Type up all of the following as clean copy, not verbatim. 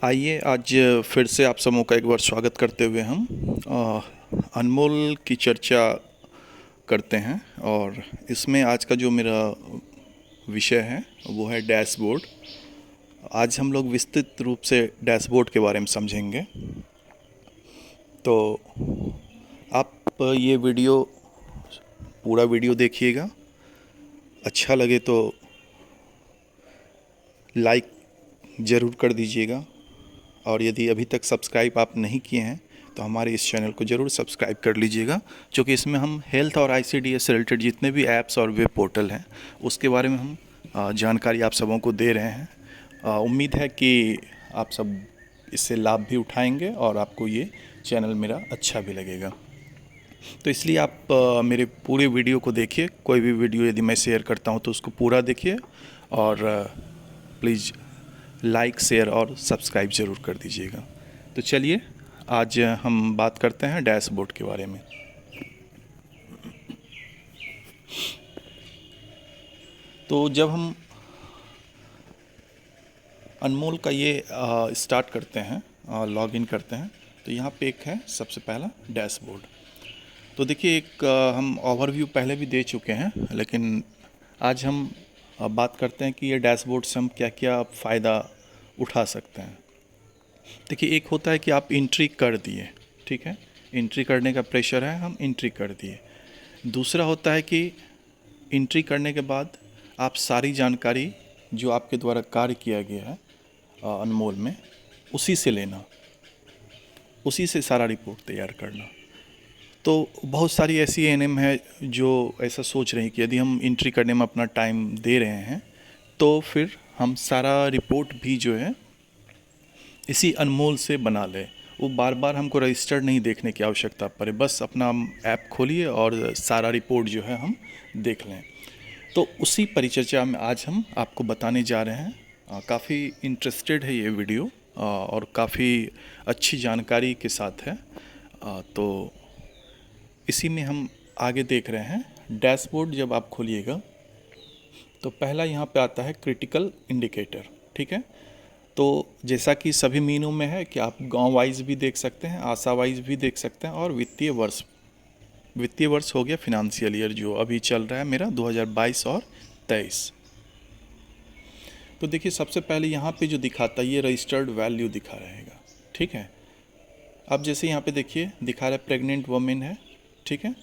आइए आज फिर से आप सबों का एक बार स्वागत करते हुए हम अनमोल की चर्चा करते हैं। और इसमें आज का जो मेरा विषय है वो है डैशबोर्ड। आज हम लोग विस्तृत रूप से डैशबोर्ड के बारे में समझेंगे। तो आप ये पूरा वीडियो देखिएगा। अच्छा लगे तो लाइक ज़रूर कर दीजिएगा, और यदि अभी तक सब्सक्राइब आप नहीं किए हैं तो हमारे इस चैनल को ज़रूर सब्सक्राइब कर लीजिएगा, क्योंकि इसमें हम हेल्थ और आईसीडीएस से रिलेटेड जितने भी ऐप्स और वेब पोर्टल हैं उसके बारे में हम जानकारी आप सबों को दे रहे हैं। उम्मीद है कि आप सब इससे लाभ भी उठाएंगे और आपको ये चैनल मेरा अच्छा भी लगेगा। तो इसलिए आप मेरे पूरे वीडियो को देखिए। कोई भी वीडियो यदि मैं शेयर करता हूँ तो उसको पूरा देखिए, और प्लीज़ लाइक, शेयर और सब्सक्राइब ज़रूर कर दीजिएगा। तो चलिए आज हम बात करते हैं डैशबोर्ड के बारे में। तो जब हम अनमोल का ये स्टार्ट करते हैं, लॉगिन करते हैं, तो यहाँ पे एक है सबसे पहला डैशबोर्ड। तो देखिए एक हम ओवरव्यू पहले भी दे चुके हैं, लेकिन आज हम बात करते हैं कि ये डैशबोर्ड से हम क्या क्या फ़ायदा उठा सकते हैं। देखिए एक होता है कि आप एंट्री कर दिए, ठीक है, एंट्री करने का प्रेशर है, हम एंट्री कर दिए। दूसरा होता है कि एंट्री करने के बाद आप सारी जानकारी जो आपके द्वारा कार्य किया गया है अनमोल में, उसी से लेना, उसी से सारा रिपोर्ट तैयार करना। तो बहुत सारी ऐसी एएनएम है जो ऐसा सोच रही हैं कि यदि हम एंट्री करने में अपना टाइम दे रहे हैं तो फिर हम सारा रिपोर्ट भी जो है इसी अनमोल से बना लें। वो बार बार हमको रजिस्टर्ड नहीं देखने की आवश्यकता पड़े, बस अपना ऐप खोलिए और सारा रिपोर्ट जो है हम देख लें। तो उसी परिचर्चा में आज हम आपको बताने जा रहे हैं। काफ़ी इंटरेस्टेड है ये वीडियो, और काफ़ी अच्छी जानकारी के साथ है। तो इसी में हम आगे देख रहे हैं। डैशबोर्ड जब आप खोलिएगा तो पहला यहाँ पे आता है क्रिटिकल इंडिकेटर, ठीक है। तो जैसा कि सभी मीनों में है कि आप गांव वाइज भी देख सकते हैं, आशा वाइज भी देख सकते हैं, और वित्तीय वर्ष हो गया फिनेंशियल ईयर जो अभी चल रहा है मेरा 2022 और 23। तो देखिए सबसे पहले यहाँ पे जो दिखाता है ये रजिस्टर्ड वैल्यू दिखा रहेगा, ठीक है। अब जैसे यहाँ पे देखिए दिखा रहा है प्रेग्नेंट वुमेन है, ठीक है,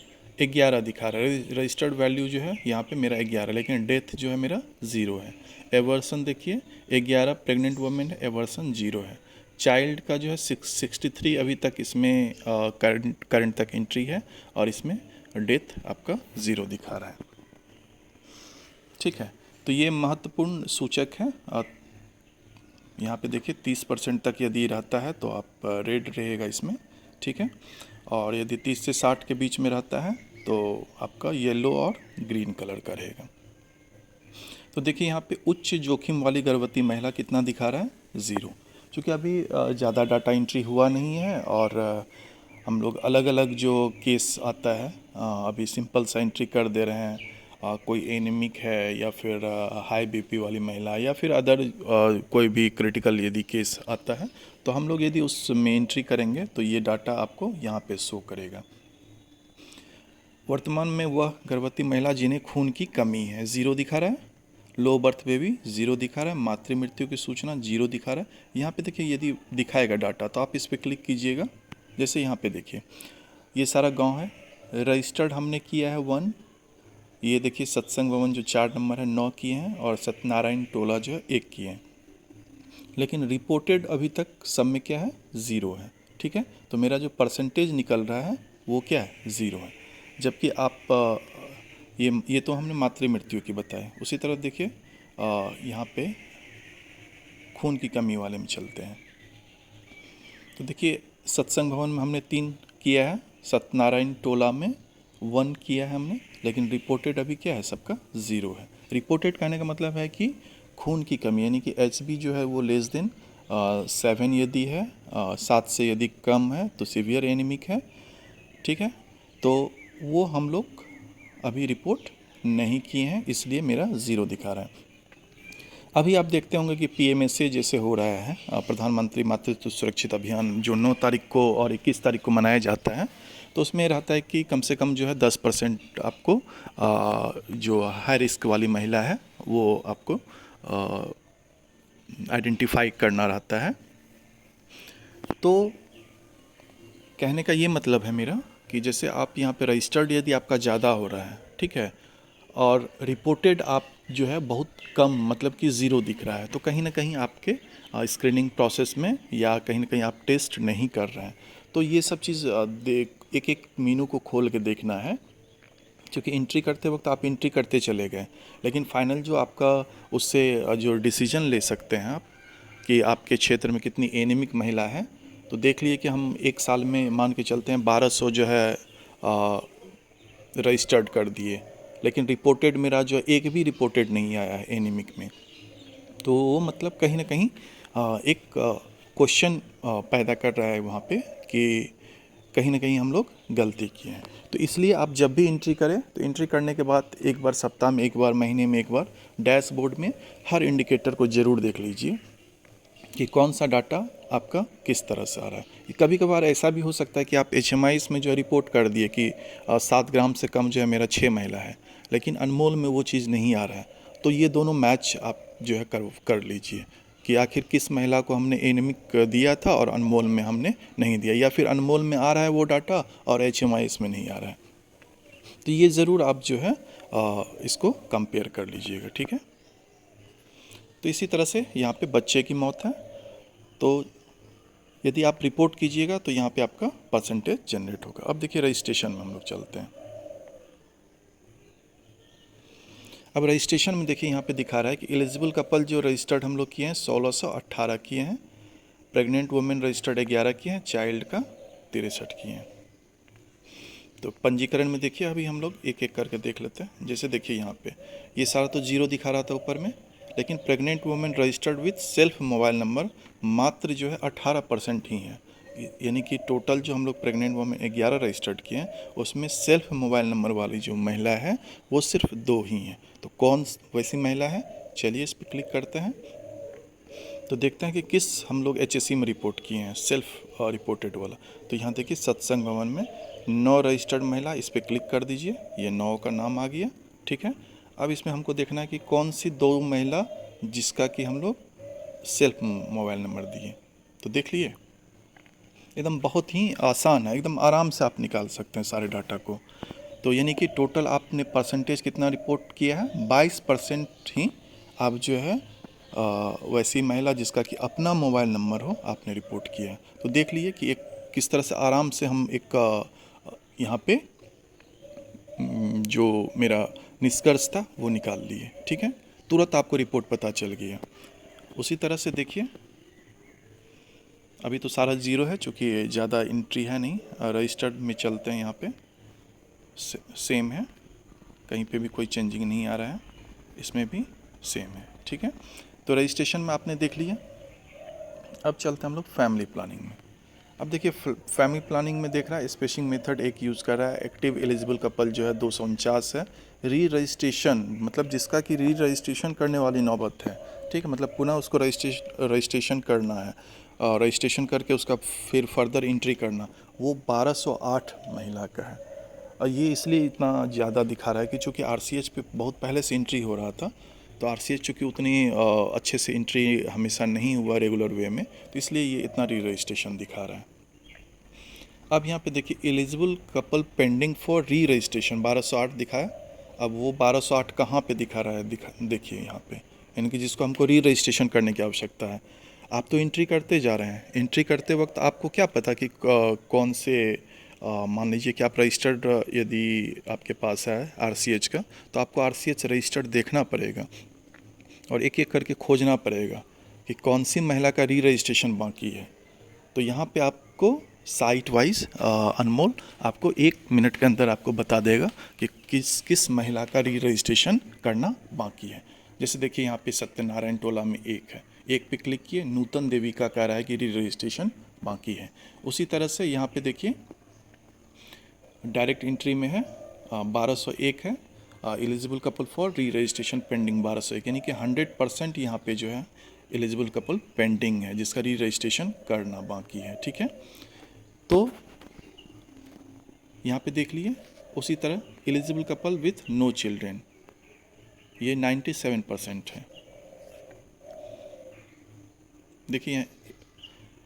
11 दिखा रहा है। रजिस्टर्ड वैल्यू जो है यहाँ पे मेरा 11, लेकिन डेथ जो है मेरा 0 है। एवर्सन देखिए 11 प्रेग्नेंट वुमेन है, एवर्सन 0 है। चाइल्ड का जो है 63 अभी तक इसमें करंट तक एंट्री है, और इसमें डेथ आपका 0 दिखा रहा है, ठीक है। तो ये महत्वपूर्ण सूचक है। यहाँ पे देखिए 30% तक यदि रहता है तो आप रेड रहेगा इसमें, ठीक है, और यदि 30 से 60 के बीच में रहता है तो आपका येलो और ग्रीन कलर का रहेगा। तो देखिए यहाँ पे उच्च जोखिम वाली गर्भवती महिला कितना दिखा रहा है, 0, क्योंकि अभी ज़्यादा डाटा एंट्री हुआ नहीं है, और हम लोग अलग अलग जो केस आता है अभी सिंपल सा एंट्री कर दे रहे हैं। कोई एनीमिक है, या फिर हाई बीपी वाली महिला, या फिर अदर कोई भी क्रिटिकल यदि केस आता है तो हम लोग यदि उसमें एंट्री करेंगे तो ये डाटा आपको यहाँ पे शो करेगा। वर्तमान में वह गर्भवती महिला जिन्हें खून की कमी है, 0 दिखा रहा है। लो बर्थ बेबी 0 दिखा रहा है। मातृ मृत्यु की सूचना 0 दिखा रहा है। यहाँ पे देखिए यदि दिखाएगा डाटा तो आप इस पर क्लिक कीजिएगा। जैसे यहाँ पे देखिए ये सारा गांव है, रजिस्टर्ड हमने किया है 1। ये देखिए सत्संग भवन जो 4 नंबर है 9 किए हैं, और सत्यनारायण टोला जो है 1 किए हैं, लेकिन रिपोर्टेड अभी तक सब में क्या है, 0 है, ठीक है। तो मेरा जो परसेंटेज निकल रहा है वो क्या है, 0 है। जबकि आप ये तो हमने मातृ मृत्यु की बताई। उसी तरह देखिए यहाँ पे खून की कमी वाले में चलते हैं। तो देखिए सत्संग भवन में हमने 3 किया है, सत्यनारायण टोला में 1 किया है हमने, लेकिन रिपोर्टेड अभी क्या है, सबका 0 है। रिपोर्टेड कहने का मतलब है कि खून की कमी, यानी कि HB जो है वो लेस देन 7 यदि है, 7 से यदि कम है तो सीवियर एनीमिक है, ठीक है। तो वो हम लोग अभी रिपोर्ट नहीं किए हैं, इसलिए मेरा 0 दिखा रहा है। अभी आप देखते होंगे कि पीएमएसए जैसे हो रहा है, प्रधानमंत्री मातृत्व सुरक्षित अभियान, जो 9 तारीख को और 21 तारीख को मनाया जाता है। तो उसमें रहता है कि कम से कम जो है 10% आपको जो हाई रिस्क वाली महिला है वो आपको आइडेंटिफाई करना रहता है। तो कहने का ये मतलब है मेरा कि जैसे आप यहाँ पे रजिस्टर्ड यदि आपका ज़्यादा हो रहा है, ठीक है, और रिपोर्टेड आप जो है बहुत कम, मतलब कि ज़ीरो दिख रहा है, तो कहीं ना कहीं आपके स्क्रीनिंग प्रोसेस में या कहीं ना कहीं आप टेस्ट नहीं कर रहे हैं। तो ये सब चीज़ देख एक एक मीनू को खोल के देखना है, क्योंकि एंट्री करते वक्त आप एंट्री करते चले गए, लेकिन फाइनल जो आपका उससे जो डिसीजन ले सकते हैं आप कि आपके क्षेत्र में कितनी एनीमिक महिला है, तो देख लिए कि हम एक साल में मान के चलते हैं 1200 जो है रजिस्टर्ड कर दिए, लेकिन रिपोर्टेड मेरा जो एक भी रिपोर्टेड नहीं आया है एनीमिक में। तो वो मतलब कहीं ना कहीं एक क्वेश्चन पैदा कर रहा है वहाँ पे कि कहीं ना कहीं हम लोग गलती किए हैं। तो इसलिए आप जब भी एंट्री करें तो एंट्री करने के बाद एक बार सप्ताह में एक बार, महीने में एक बार डैशबोर्ड में हर इंडिकेटर को ज़रूर देख लीजिए कि कौन सा डाटा आपका किस तरह से आ रहा है। कभी कभार ऐसा भी हो सकता है कि आप HMIS में जो रिपोर्ट कर दिए कि 7 ग्राम से कम जो है मेरा 6 महिला है, लेकिन अनमोल में वो चीज़ नहीं आ रहा है। तो ये दोनों मैच आप जो है कर लीजिए कि आखिर किस महिला को हमने एनीमिक दिया था और अनमोल में हमने नहीं दिया, या फिर अनमोल में आ रहा है वो डाटा और HMIS में नहीं आ रहा है। तो ये ज़रूर आप जो है इसको कंपेयर कर लीजिएगा, ठीक है। तो इसी तरह से यहाँ पे बच्चे की मौत है, तो यदि आप रिपोर्ट कीजिएगा तो यहाँ पे आपका परसेंटेज जनरेट होगा। अब देखिए रजिस्ट्रेशन में हम लोग चलते हैं। अब रजिस्ट्रेशन में देखिए यहाँ पे दिखा रहा है कि एलिजिबल कपल जो रजिस्टर्ड हम लोग किए हैं 1618 किए हैं, प्रेग्नेंट वुमेन रजिस्टर्ड 11 किए हैं, चाइल्ड का 63 किए हैं। तो पंजीकरण में देखिए अभी हम लोग एक एक करके देख लेते हैं। जैसे देखिए यहाँ पे ये सारा तो जीरो दिखा रहा था ऊपर में, लेकिन pregnant women registered with self mobile number मात्र जो है 18% ही है। यानी कि टोटल जो हम लोग प्रेग्नेंट वुमेन 11 रजिस्टर्ड किए हैं उसमें सेल्फ मोबाइल नंबर वाली जो महिला है वो सिर्फ 2 ही हैं। तो कौन वैसी महिला है, चलिए इस पर क्लिक करते हैं। तो देखते हैं कि किस हम लोग HSC में रिपोर्ट किए हैं, सेल्फ रिपोर्टेड वाला। तो यहाँ देखिए सत्संग भवन में 9 रजिस्टर्ड महिला, इस पर क्लिक कर दीजिए, ये 9 का नाम आ गया, ठीक है। अब इसमें हमको देखना है कि कौन सी 2 महिला जिसका कि हम लोग सेल्फ मोबाइल नंबर दिए। तो देख लिए एकदम बहुत ही आसान है, एकदम आराम से आप निकाल सकते हैं सारे डाटा को। तो यानी कि टोटल आपने परसेंटेज कितना रिपोर्ट किया है, 22% ही आप जो है वैसी महिला जिसका कि अपना मोबाइल नंबर हो आपने रिपोर्ट किया है। तो देख लिए कि एक किस तरह से आराम से हम एक यहाँ पे जो मेरा निष्कर्ष था वो निकाल लिए, ठीक है। तुरंत आपको रिपोर्ट पता चल गया। उसी तरह से देखिए अभी तो सारा ज़ीरो है, चूँकि ज़्यादा एंट्री है नहीं। रजिस्टर्ड में चलते हैं, यहाँ पे सेम है, कहीं पे भी कोई चेंजिंग नहीं आ रहा है, इसमें भी सेम है, ठीक है। तो रजिस्ट्रेशन में आपने देख लिया। अब चलते हैं हम लोग फैमिली प्लानिंग में। अब देखिए फैमिली प्लानिंग में देख रहा है स्पेसिंग मेथड एक यूज़ कर रहा है। एक्टिव एलिजिबल कपल जो है 249 है। री रजिस्ट्रेशन मतलब जिसका कि री रजिस्ट्रेशन करने वाली नौबत है, ठीक है, मतलब पुनः उसको रजिस्ट्रेशन करना है, रजिस्ट्रेशन करके उसका फिर फर्दर एंट्री करना, वो 1208 महिला का है। और ये इसलिए इतना ज़्यादा दिखा रहा है कि चूँकि RCH पे बहुत पहले से एंट्री हो रहा था, तो RCH चूँकि उतनी अच्छे से एंट्री हमेशा नहीं हुआ रेगुलर वे में, तो इसलिए ये इतना री रजिस्ट्रेशन दिखा रहा है। अब यहाँ पे देखिए एलिजिबल कपल पेंडिंग फॉर री रजिस्ट्रेशन 1208 दिखाया। अब वो 1208 कहाँ पे दिखा रहा है, देखिए यहाँ पे, यानी कि जिसको हमको री रजिस्ट्रेशन करने की आवश्यकता है। आप तो एंट्री करते जा रहे हैं, एंट्री करते वक्त आपको क्या पता कि कौन से मान लीजिए कि आप रजिस्टर्ड यदि आपके पास है RCH का, तो आपको RCH रजिस्टर्ड देखना पड़ेगा और एक एक करके खोजना पड़ेगा कि कौन सी महिला का री रजिस्ट्रेशन बाकी है। तो यहाँ पे आपको साइट वाइज अनमोल आपको 1 मिनट के अंदर आपको बता देगा कि किस किस महिला का री रजिस्ट्रेशन करना बाकी है। जैसे देखिए यहाँ पे सत्यनारायण टोला में 1 है, 1 पे क्लिक किए, नूतन देवी का कह रहा है कि री रजिस्ट्रेशन बाकी है। उसी तरह से यहाँ पे देखिए डायरेक्ट एंट्री में है 1201 है, एलिजिबल कपल फॉर री रजिस्ट्रेशन पेंडिंग 1201, यानी कि 100% यहाँ पे जो है एलिजिबल कपल पेंडिंग है जिसका री रजिस्ट्रेशन करना बाकी है। ठीक है, तो यहाँ पे देख लिए। उसी तरह eligible couple with no children, ये 97% है। देखिए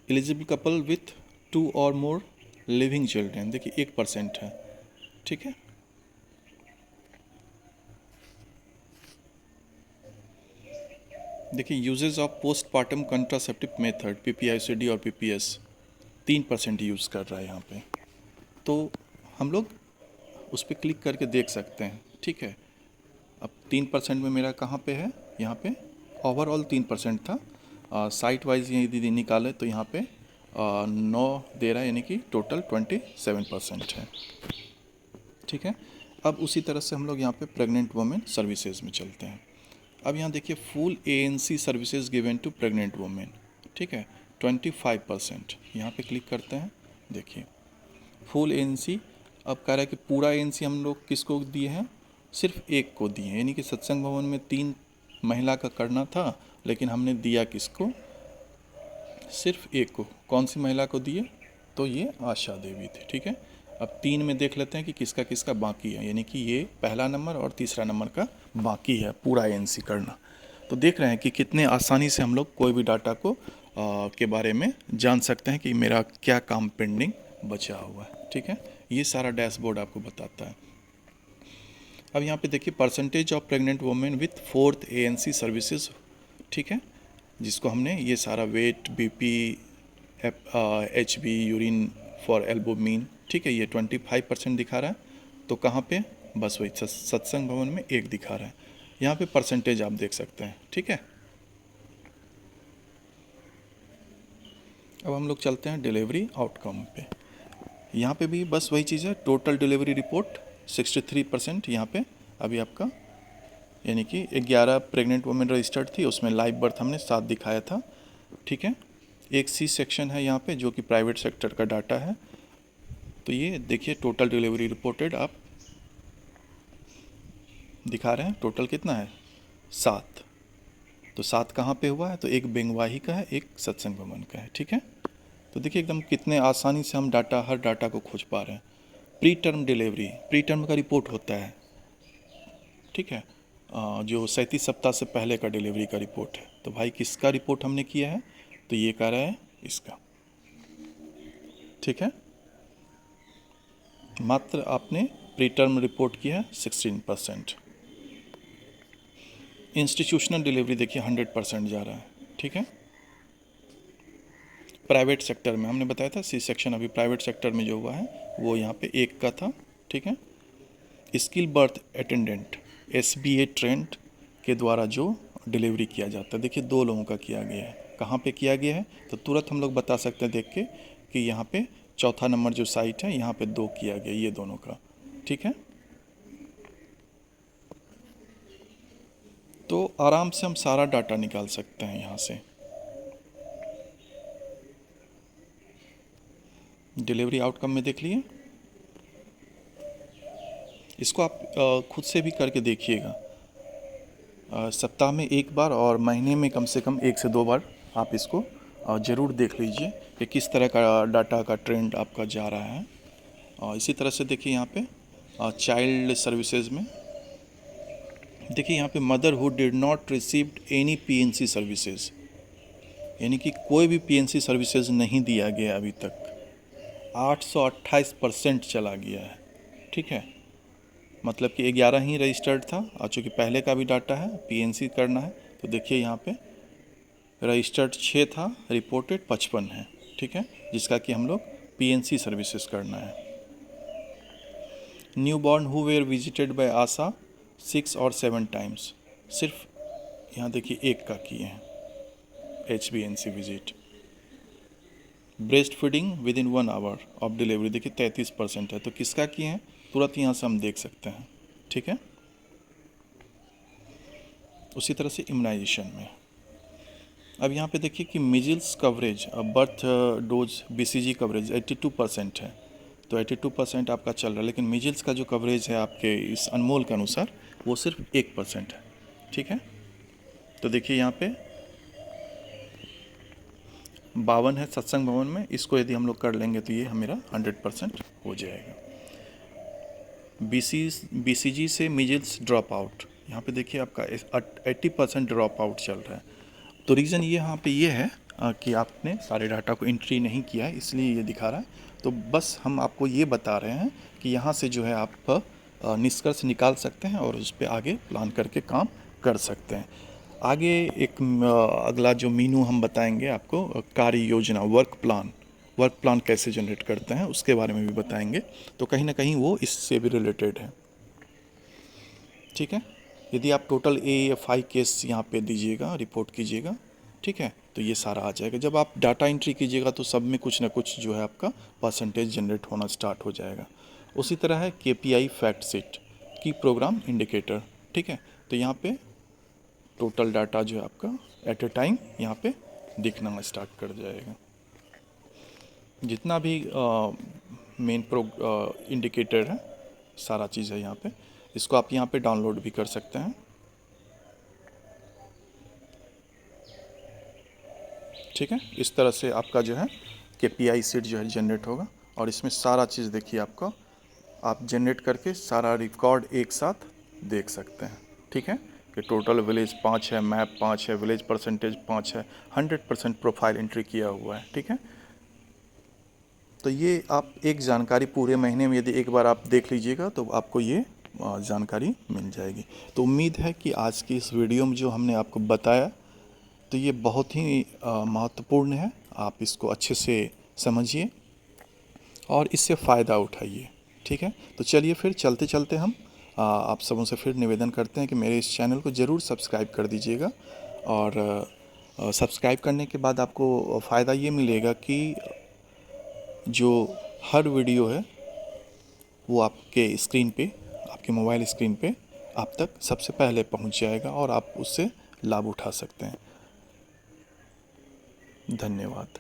एलिजिबल कपल विथ 2 और मोर लिविंग चिल्ड्रेन, देखिए 1% है। ठीक है, देखिए usages of postpartum contraceptive method PPICD और PPS 3% यूज़ कर रहा है यहाँ पे, तो हम लोग उस पर क्लिक करके देख सकते हैं। ठीक है, अब 3% में मेरा कहाँ पे है, यहाँ पे ओवरऑल 3% था, साइट वाइज ये यदि निकाले तो यहाँ पे 9 दे रहा है, यानी कि टोटल 27% है। ठीक है, अब उसी तरह से हम लोग यहाँ पे प्रेग्नेंट वुमेन सर्विसेज में चलते हैं। अब यहाँ देखिए full ANC services given to pregnant women, ठीक है 25%, यहाँ पे क्लिक करते हैं। देखिए फुल ANC, अब कह रहा है कि पूरा ANC हम लोग किसको दिए हैं, सिर्फ एक को दिए हैं, यानी कि सत्संग भवन में 3 महिला का करना था, लेकिन हमने दिया किसको, सिर्फ एक को। कौन सी महिला को दिए, तो ये आशा देवी थी। ठीक है, अब 3 में देख लेते हैं कि किसका किसका बाकी है, यानी कि ये पहला नंबर और तीसरा नंबर का बाकी है पूरा ANC करना। तो देख रहे हैं कि कितने आसानी से हम लोग कोई भी डाटा को के बारे में जान सकते हैं कि मेरा क्या काम पेंडिंग बचा हुआ है। ठीक है, ये सारा डैशबोर्ड आपको बताता है। अब यहाँ पे देखिए percentage of pregnant women with 4th ANC services, ठीक है, जिसको हमने ये सारा weight, BP, HB, urine for albumin, ठीक है, ये 25% दिखा रहा है। तो कहाँ पे, बस वही सत्संग भवन में 1 दिखा रहा है। यहाँ पे परसेंटेज आप देख सकते हैं। ठीक है, अब हम लोग चलते हैं डिलीवरी आउटकम पे। यहाँ पे भी बस वही चीज़ है, टोटल डिलीवरी रिपोर्ट 63% यहाँ पे अभी आपका, यानी कि 11 प्रेग्नेंट वुमेन रजिस्टर्ड थी, उसमें लाइव बर्थ हमने 7 दिखाया था। ठीक है, एक C सेक्शन है यहाँ पे जो कि प्राइवेट सेक्टर का डाटा है। तो ये देखिए टोटल डिलीवरी रिपोर्टेड आप दिखा रहे हैं, टोटल कितना है 7। तो 7 कहाँ पे हुआ है, तो एक बेंगवाही का है, एक सत्संग भवन का है। ठीक है, तो देखिए एकदम कितने आसानी से हम डाटा, हर डाटा को खोज पा रहे हैं। Pre term delivery, pre term का रिपोर्ट होता है, ठीक है, जो 37 सप्ताह से पहले का डिलीवरी का रिपोर्ट है। तो भाई किसका रिपोर्ट हमने किया है, तो ये कह रहा है इसका। ठीक है, मात्र आपने प्री टर्म रिपोर्ट किया है 16%। इंस्टीट्यूशनल डिलीवरी देखिए 100% जा रहा है। ठीक है, प्राइवेट सेक्टर में हमने बताया था C सेक्शन, अभी प्राइवेट सेक्टर में जो हुआ है वो यहाँ पे 1 का था। ठीक है, skill birth attendant SBA trend के द्वारा जो डिलीवरी किया जाता है, देखिए 2 लोगों का किया गया है। कहाँ पे किया गया है, तो तुरंत हम लोग बता सकते हैं देख के कि यहाँ पे चौथा नंबर जो साइट है यहाँ पे 2 किया गया, ये दोनों का। ठीक है, तो आराम से हम सारा डाटा निकाल सकते हैं यहाँ से। डिलीवरी आउटकम में देख लिए, इसको आप खुद से भी करके देखिएगा। सप्ताह में 1 बार और महीने में कम से कम 1 से 2 बार आप इसको ज़रूर देख लीजिए कि किस तरह का डाटा का ट्रेंड आपका जा रहा है। इसी तरह से देखिए यहाँ पे चाइल्ड सर्विसेज में देखिए यहाँ पे mother who did not received any PNC services, यानी कि कोई भी PNC सर्विसेज नहीं दिया गया अभी तक, 828% चला गया है। ठीक है, मतलब कि 11 ही रजिस्टर्ड था, और चूँकि पहले का भी डाटा है PNC करना है, तो देखिए यहाँ पे रजिस्टर्ड 6 था, रिपोर्टेड 55 है। ठीक है, जिसका कि हम लोग PNC सर्विसेज करना है। Newborn who were visited by ASHA 6 और 7 टाइम्स, सिर्फ यहाँ देखिए 1 का किए हैं HBNC visit. Breast feeding with in 1 hour of delivery देखिए 33% है, तो किसका किए हैं तुरंत यहाँ से हम देख सकते हैं। ठीक है, उसी तरह से इम्यूनाइजेशन में अब यहाँ पे देखिए कि measles coverage, birth dose BCG coverage 82% है, तो 82% आपका चल रहा है। लेकिन मिजिल्स का जो कवरेज है आपके इस अनमोल के अनुसार वो सिर्फ 1% है। ठीक है, तो देखिए यहाँ पे 52 है सत्संग भवन में, इसको यदि हम लोग कर लेंगे तो ये मेरा 100% हो जाएगा। BCG से मिजिल्स ड्रॉप आउट, यहाँ पे देखिए आपका 80% ड्रॉप आउट चल रहा है। तो रीज़न ये यहाँ पे ये है कि आपने सारे डाटा को एंट्री नहीं किया है, इसलिए ये दिखा रहा है। तो बस हम आपको ये बता रहे हैं कि यहाँ से जो है आप निष्कर्ष निकाल सकते हैं और उस पर आगे प्लान करके काम कर सकते हैं। आगे एक अगला जो मीनू हम बताएंगे आपको, कार्य योजना, वर्क प्लान कैसे जनरेट करते हैं उसके बारे में भी बताएंगे। तो कहीं ना कहीं वो इससे भी रिलेटेड है। ठीक है, यदि आप टोटल AFI केस यहाँ पे दीजिएगा, रिपोर्ट कीजिएगा, ठीक है, तो ये सारा आ जाएगा। जब आप डाटा एंट्री कीजिएगा तो सब में कुछ ना कुछ जो है आपका परसेंटेज जनरेट होना स्टार्ट हो जाएगा। उसी तरह है KPI फैक्ट शीट, की प्रोग्राम इंडिकेटर। ठीक है, तो यहाँ पे टोटल डाटा जो है आपका एट ए टाइम यहाँ पे दिखना स्टार्ट कर जाएगा। जितना भी मेन इंडिकेटर है सारा चीज़ है यहाँ पे। इसको आप यहाँ पे डाउनलोड भी कर सकते हैं। ठीक है, इस तरह से आपका जो है KPI शीट जो है जनरेट होगा और इसमें सारा चीज़ देखिए आपको, आप जनरेट करके सारा रिकॉर्ड एक साथ देख सकते हैं। ठीक है, कि टोटल विलेज 5 है, मैप 5 है, विलेज परसेंटेज 5 है, 100% प्रोफाइल एंट्री किया हुआ है। ठीक है, तो ये आप एक जानकारी पूरे महीने में यदि एक बार आप देख लीजिएगा तो आपको ये जानकारी मिल जाएगी। तो उम्मीद है कि आज की इस वीडियो में जो हमने आपको बताया तो ये बहुत ही महत्वपूर्ण है। आप इसको अच्छे से समझिए और इससे फ़ायदा उठाइए। ठीक है, तो चलिए फिर चलते चलते हम आप सबों से फिर निवेदन करते हैं कि मेरे इस चैनल को ज़रूर सब्सक्राइब कर दीजिएगा। और सब्सक्राइब करने के बाद आपको फ़ायदा ये मिलेगा कि जो हर वीडियो है वो आपके स्क्रीन पे, आपके मोबाइल स्क्रीन पे आप तक सबसे पहले पहुंच जाएगा और आप उससे लाभ उठा सकते हैं। धन्यवाद।